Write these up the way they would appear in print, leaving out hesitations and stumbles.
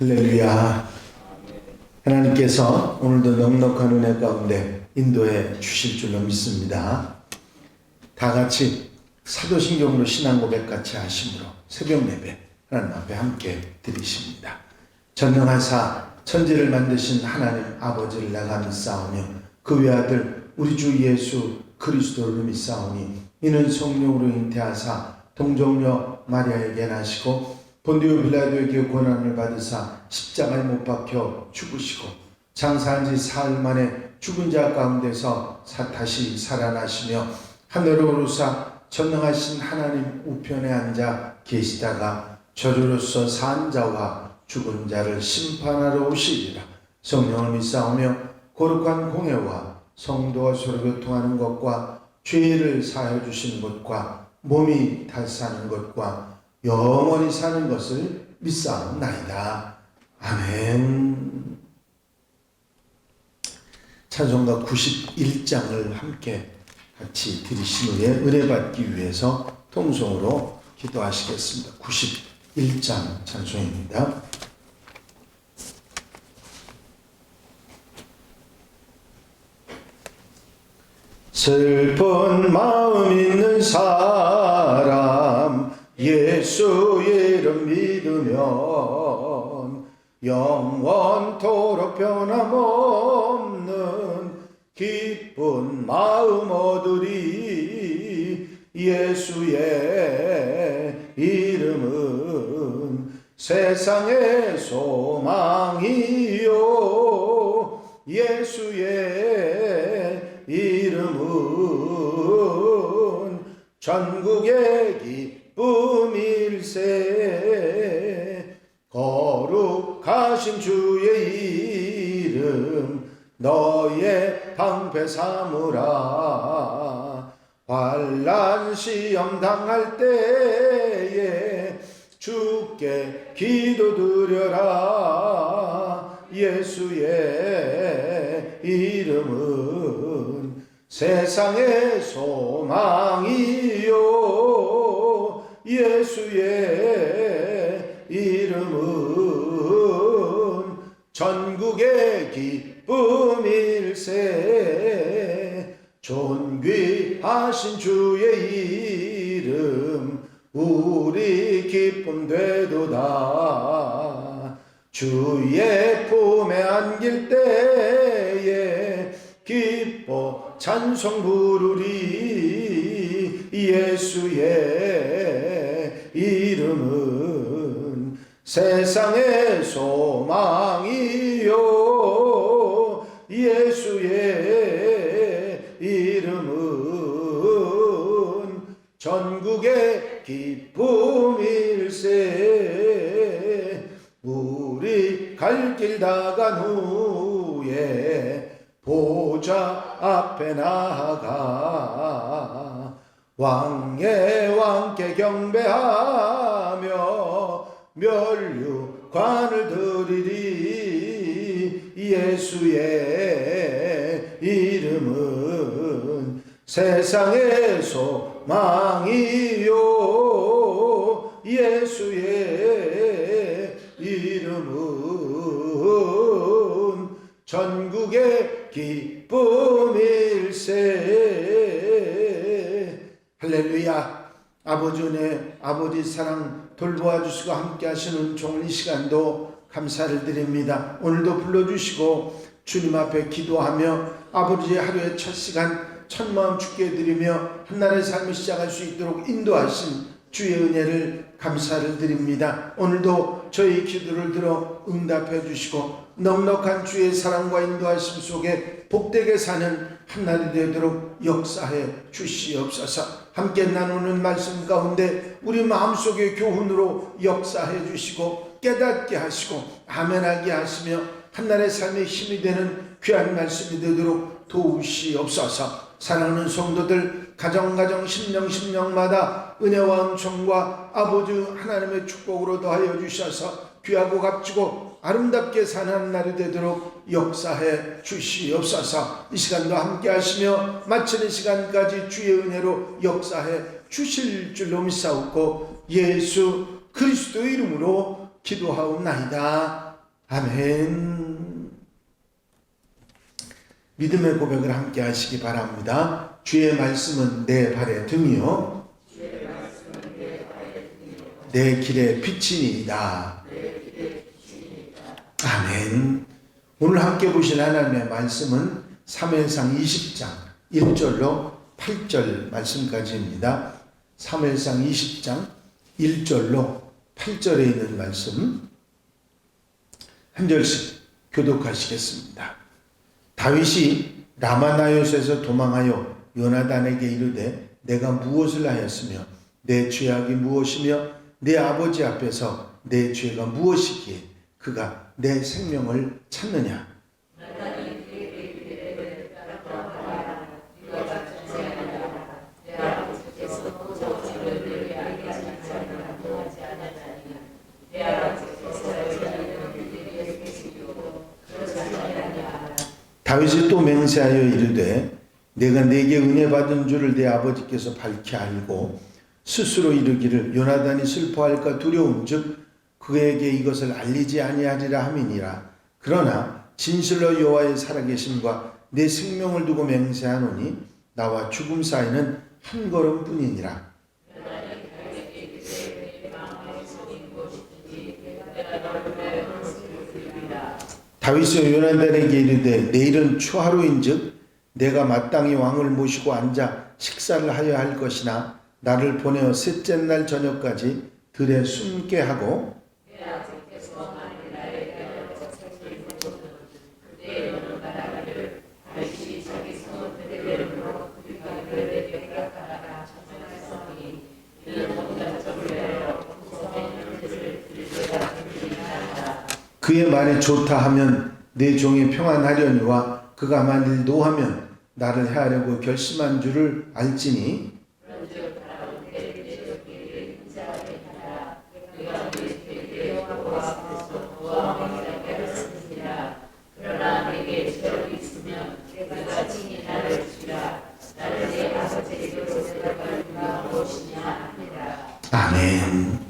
할렐루야. 하나님께서 오늘도 넉넉한 은혜 가운데 인도해 주실 줄로 믿습니다. 다 같이 사도신경으로 신앙 고백같이 하심으로 새벽 예배 하나님 앞에 함께 드리십니다. 전능하사 천지를 만드신 하나님 아버지를 내가 믿사오며 그 외아들 우리 주 예수 그리스도를 믿사오니 이는 성령으로 잉태하사 동정녀 마리아에게 나시고 본디오 빌라도에게 고난을 받으사 십자가에 못 박혀 죽으시고 장사한 지 사흘 만에 죽은 자 가운데서 다시 살아나시며 하늘로 오르사 전능하신 하나님 우편에 앉아 계시다가 저주로서 산 자와 죽은 자를 심판하러 오시리라. 성령을 믿사오며 거룩한 공회와 성도와 서로 교통하는 것과 죄를 사하여 주시는 것과 몸이 다시 사는 것과 영원히 사는 것을 믿사옵나이다. 아멘. 찬송가 91장을 함께 같이 드리신 후에 은혜 받기 위해서 통성으로 기도하시겠습니다. 91장 찬송입니다. 슬픈 마음 있는 사람 예수 이름 믿으면 영원토록 변함없는 기쁜 마음 얻으리. 예수의 이름은 세상의 소망이요 예수의 이름은 전국의 기쁨일세. 거룩하신 주의 이름 너의 방패 삼으라. 환난 시험 당할 때에 주께 기도드려라. 예수의 이름은 세상의 소망이요 예수의 이름은 전국의 기쁨일세. 존귀하신 주의 이름 우리 기쁨 되도다. 주의 품에 안길 때에 기뻐 찬송 부르리. 예수의 이름은 세상의 소망이요 예수의 이름은 전국의 기쁨일세. 우리 갈 길 다 간 후에 보좌 앞에 나아가 왕의 왕께 경배하며 멸류관을 드리리. 예수의 이름은 세상의 소망이요 예수의 이름은 전국의 기쁨일세. 할렐루야. 아버지 은혜, 아버지 사랑 돌보아 주시고 함께 하시는 종일 이 시간도 감사를 드립니다. 오늘도 불러주시고 주님 앞에 기도하며 아버지의 하루의 첫 시간 첫마음 주께 드리며 한날의 삶을 시작할 수 있도록 인도하신 주의 은혜를 감사를 드립니다. 오늘도 저희 기도를 들어 응답해 주시고 넉넉한 주의 사랑과 인도하심 속에 복되게 사는 한날이 되도록 역사해 주시옵소서. 함께 나누는 말씀 가운데 우리 마음속의 교훈으로 역사해 주시고 깨닫게 하시고 아멘하게 하시며 한날의 삶의 힘이 되는 귀한 말씀이 되도록 도우시옵소서. 사랑하는 성도들 가정 심령마다 은혜와 은총과 아버지 하나님의 축복으로 더하여 주셔서 귀하고 값지고 아름답게 사는 한 날이 되도록 역사해 주시옵소서. 이 시간도 함께 하시며 마치는 시간까지 주의 은혜로 역사해 주실 줄로 믿사옵고 예수 그리스도 이름으로 기도하옵나이다. 아멘. 믿음의 고백을 함께 하시기 바랍니다. 주의 말씀은 내 발의 등이요 내 길의 빛이니이다. 아멘. 오늘 함께 보실 하나님의 말씀은 사무엘상 20장 1절로 8절 말씀까지입니다. 사무엘상 20장 1절로 8절에 있는 말씀 한 절씩 교독하시겠습니다. 다윗이 라마나요스에서 도망하여 요나단에게 이르되 내가 무엇을 하였으며 내 죄악이 무엇이며 내 아버지 앞에서 내 죄가 무엇이기에 그가 내 생명을 찾느냐. 다윗이 또 맹세하여 이르되 내가 네게 은혜 받은 줄을 내 아버지께서 밝히 알고 스스로 이르기를 요나단이 슬퍼할까 두려움즉 그에게 이것을 알리지 아니하리라 함이니라. 그러나 진실로 여호와의 살아계심과 내 생명을 두고 맹세하노니 나와 죽음 사이는 한 걸음뿐이니라. 다윗이 요나단에게 이르되 내일은 추하루인즉 내가 마땅히 왕을 모시고 앉아 식사를 하여야 할 것이나 나를 보내어 셋째 날 저녁까지 들에 숨게 하고 그의 말이 좋다 하면 내 종이 평안하려니와 그가 만일 노하면 나를 해하려고 결심한 줄을 알지니 아멘.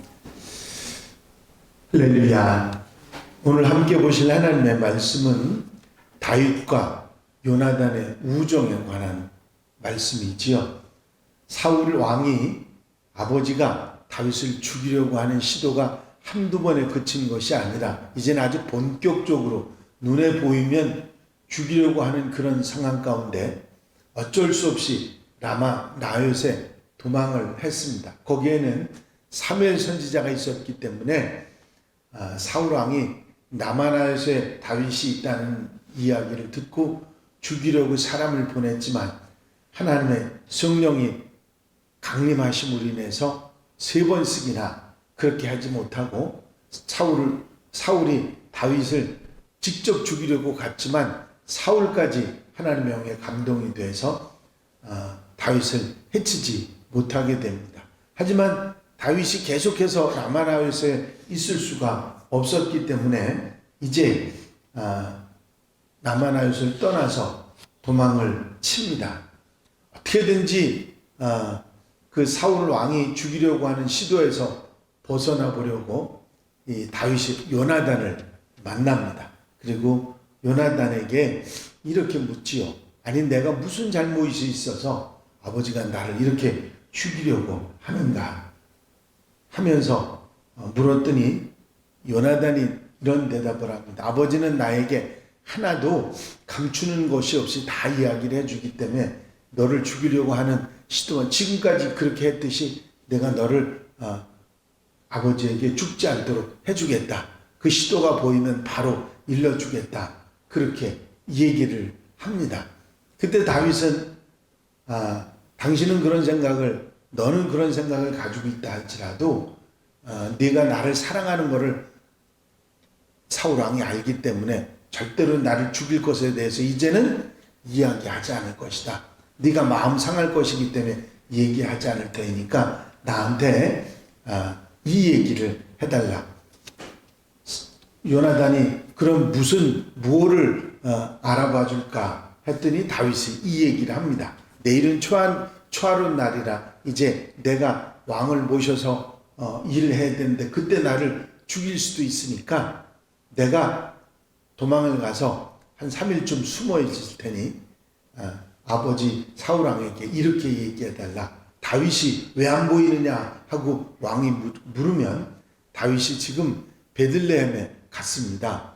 할렐루야. 오늘 함께 보실 하나님의 말씀은 다윗과 요나단의 우정에 관한 말씀이지요. 사울 왕이 아버지가 다윗을 죽이려고 하는 시도가 한두 번에 그친 것이 아니라 이제는 아주 본격적으로 눈에 보이면 죽이려고 하는 그런 상황 가운데 어쩔 수 없이 라마 나요세 도망을 했습니다. 거기에는 사무엘 선지자가 있었기 때문에 사울 왕이 나마나요스에 다윗이 있다는 이야기를 듣고 죽이려고 사람을 보냈지만 하나님의 성령이 강림하심으로 인해서 3번씩이나 그렇게 하지 못하고 사울이 다윗을 직접 죽이려고 갔지만 사울까지 하나님의 영에 감동이 돼서 다윗을 해치지 못하게 됩니다. 하지만 다윗이 계속해서 라마나요스에 있을 수가 없었기 때문에 이제 라마나요스를 떠나서 도망을 칩니다. 어떻게든지 그 사울 왕이 죽이려고 하는 시도에서 벗어나 보려고 이 다윗이 요나단을 만납니다. 그리고 요나단에게 이렇게 묻지요. 아니 내가 무슨 잘못이 있어서 아버지가 나를 이렇게 죽이려고 하는가 하면서 물었더니 요나단이 이런 대답을 합니다. 아버지는 나에게 하나도 감추는 것이 없이 다 이야기를 해주기 때문에 너를 죽이려고 하는 시도는 지금까지 그렇게 했듯이 내가 너를 아버지에게 죽지 않도록 해주겠다. 그 시도가 보이면 바로 일러주겠다. 그렇게 얘기를 합니다. 그때 다윗은 당신은 그런 생각을 너는 그런 생각을 가지고 있다 할지라도 네가 나를 사랑하는 것을 사울 왕이 알기 때문에 절대로 나를 죽일 것에 대해서 이제는 이야기하지 않을 것이다. 네가 마음 상할 것이기 때문에 얘기하지 않을 테니까 나한테 이 얘기를 해달라. 요나단이 그럼 무엇을 알아봐 줄까 했더니 다윗이 이 얘기를 합니다. 내일은 초하룻 날이라 이제 내가 왕을 모셔서 일을 해야 되는데 그때 나를 죽일 수도 있으니까 내가 도망을 가서 한 3일쯤 숨어 있을 테니 아버지 사울왕에게 이렇게 얘기해달라. 다윗이 왜 안 보이느냐 하고 왕이 물으면 다윗이 지금 베들레헴에 갔습니다.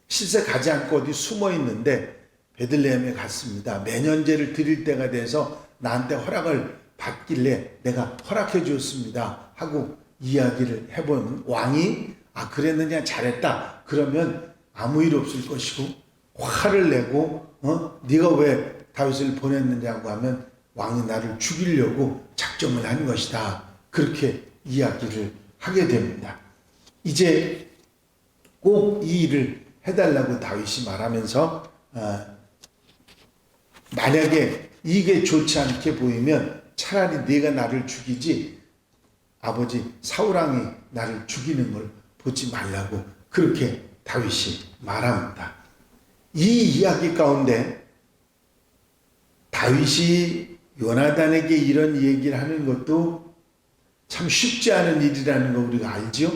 실제 가지 않고 어디 숨어 있는데 베들레헴에 갔습니다. 매년제를 드릴 때가 돼서 나한테 허락을 받길래 내가 허락해 주었습니다 하고 이야기를 해보면 왕이 그랬느냐 잘했다 그러면 아무 일 없을 것이고, 화를 내고 네가 왜 다윗을 보냈느냐고 하면 왕이 나를 죽이려고 작정을 한 것이다 그렇게 이야기를 하게 됩니다. 이제 꼭 이 일을 해달라고 다윗이 말하면서 만약에 이게 좋지 않게 보이면 차라리 네가 나를 죽이지 아버지 사울왕이 나를 죽이는 걸 보지 말라고 그렇게 다윗이 말합니다. 이 이야기 가운데 다윗이 요나단에게 이런 얘기를 하는 것도 참 쉽지 않은 일이라는 거 우리가 알지요.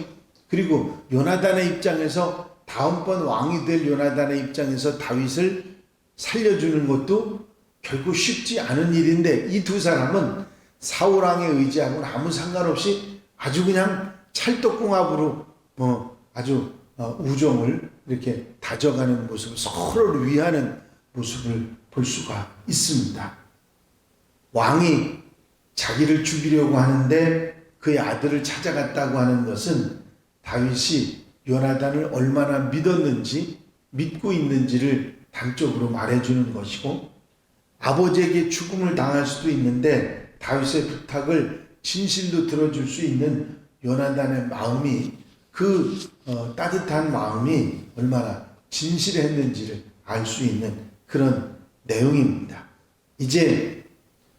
그리고 요나단의 입장에서 다음번 왕이 될 요나단의 입장에서 다윗을 살려주는 것도 결국 쉽지 않은 일인데 이 두 사람은 사울왕의 의지하고는 아무 상관없이 아주 그냥 찰떡궁합으로 아주 우정을 이렇게 다져가는 모습, 서로를 위하는 모습을 볼 수가 있습니다. 왕이 자기를 죽이려고 하는데 그의 아들을 찾아갔다고 하는 것은 다윗이 요나단을 얼마나 믿었는지, 믿고 있는지를 단적으로 말해주는 것이고, 아버지에게 죽음을 당할 수도 있는데 다윗의 부탁을 진실로 들어줄 수 있는 요나단의 마음이, 그 따뜻한 마음이 얼마나 진실했는지를 알 수 있는 그런 내용입니다. 이제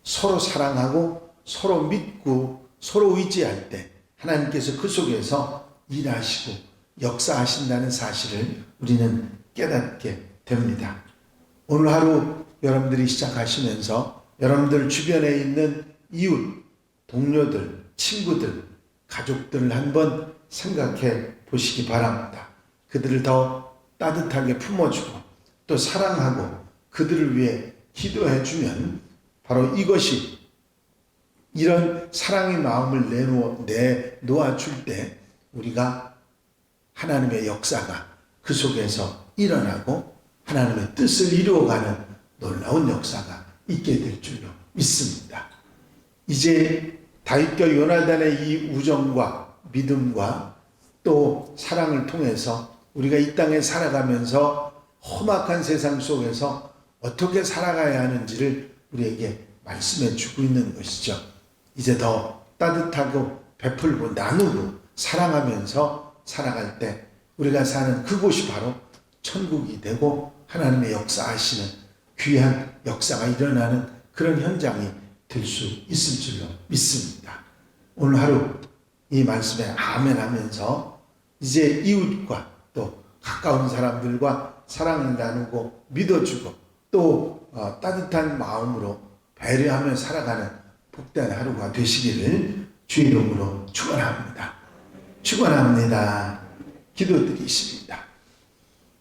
서로 사랑하고 서로 믿고 서로 의지할 때 하나님께서 그 속에서 일하시고 역사하신다는 사실을 우리는 깨닫게 됩니다. 오늘 하루 여러분들이 시작하시면서 여러분들 주변에 있는 이웃, 동료들, 친구들, 가족들을 한번 생각해 보시기 바랍니다. 그들을 더 따뜻하게 품어주고 또 사랑하고 그들을 위해 기도해 주면 바로 이것이, 이런 사랑의 마음을 내놓아줄 때 우리가 하나님의 역사가 그 속에서 일어나고 하나님의 뜻을 이루어가는 놀라운 역사가 있게 될 줄로 믿습니다. 이제 다윗과 요나단의 이 우정과 믿음과 또 사랑을 통해서 우리가 이 땅에 살아가면서 험악한 세상 속에서 어떻게 살아가야 하는지를 우리에게 말씀해 주고 있는 것이죠. 이제 더 따뜻하고 베풀고 나누고 사랑하면서 살아갈 때 우리가 사는 그곳이 바로 천국이 되고 하나님의 역사하시는 귀한 역사가 일어나는 그런 현장이 될 수 있을 줄로 믿습니다. 오늘 하루 이 말씀에 아멘 하면서 이제 이웃과 또 가까운 사람들과 사랑을 나누고 믿어주고 또 따뜻한 마음으로 배려하며 살아가는 복된 하루가 되시기를 주 이름으로 축원합니다. 축원합니다. 기도드리십니다.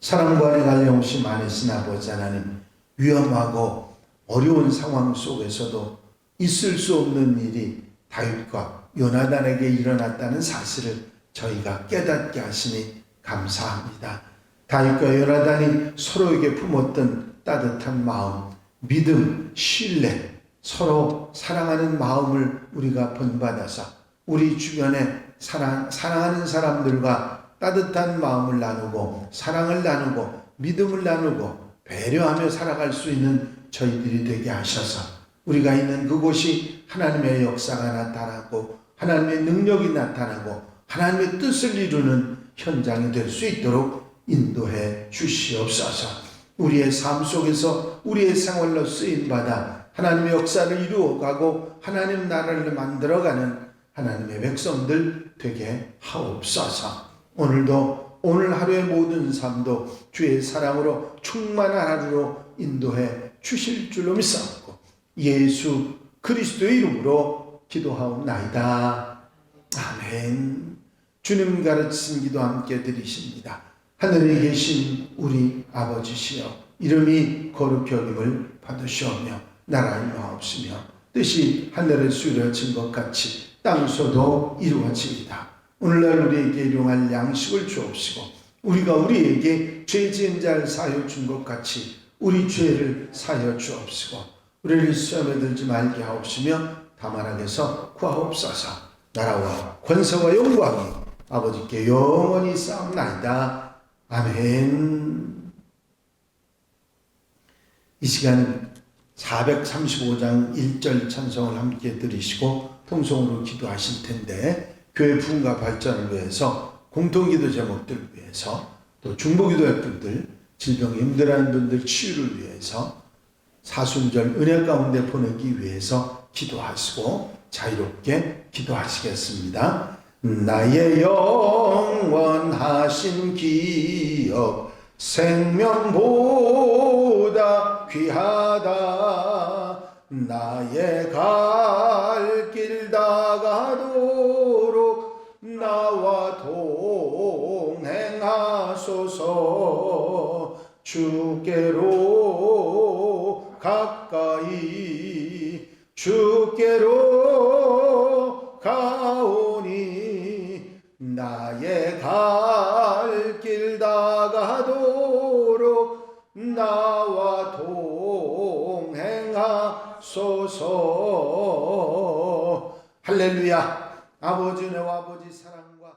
사랑과 은혜가 영원히 많으신 아버지 하나님, 위험하고 어려운 상황 속에서도 있을 수 없는 일이 다윗과 요나단에게 일어났다는 사실을 저희가 깨닫게 하시니 감사합니다. 다윗과 요나단이 서로에게 품었던 따뜻한 마음, 믿음, 신뢰, 서로 사랑하는 마음을 우리가 본받아서 우리 주변에 사랑하는 사람들과 따뜻한 마음을 나누고 사랑을 나누고 믿음을 나누고 배려하며 살아갈 수 있는 저희들이 되게 하셔서 우리가 있는 그곳이 하나님의 역사가 나타나고 하나님의 능력이 나타나고 하나님의 뜻을 이루는 현장이 될 수 있도록 인도해 주시옵소서. 우리의 삶 속에서 우리의 생활로 쓰임받아 하나님의 역사를 이루어가고 하나님 나라를 만들어가는 하나님의 백성들 되게 하옵소서. 오늘도 오늘 하루의 모든 삶도 주의 사랑으로 충만한 하루로 인도해 주실 줄로 믿사옵고 예수 그리스도의 이름으로 기도하옵나이다. 아멘. 주님 가르치신 기도 함께 드리십니다. 하늘에 계신 우리 아버지시여 이름이 거룩히 여김을 받으시오며 나라의 마옵시며 뜻이 하늘에서 이루어진 것 같이 땅에서도 이루어지이다. 오늘날 우리에게 일용할 양식을 주옵시고 우리가 우리에게 죄 지은 자를 사하여 준 것 같이 우리 죄를 사하여 주옵시고 우리를 시험에 들지 말게 하옵시며 다만 악에서 구하옵소서. 나라와 권세와 영광이 아버지께 영원히 쌓옵나이다. 아멘. 이 시간 435장 1절 찬송을 함께 들으시고 통성으로 기도하실 텐데 교회 부흥과 발전을 위해서 공통기도 제목들 위해서 또 중보기도할 분들 질병에 힘들어하는 분들 치유를 위해서 사순절 은혜 가운데 보내기 위해서 기도하시고 자유롭게 기도하시겠습니다. 나의 영원하신 기업 생명보다 귀하다. 나의 갈 길 다가도록 나와 동행하소서. 주께로 가까이 주께로 가오니 나의 갈 길 다가도록 나와 동행하소서. 할렐루야. 아버지 은혜와 아버지 사랑과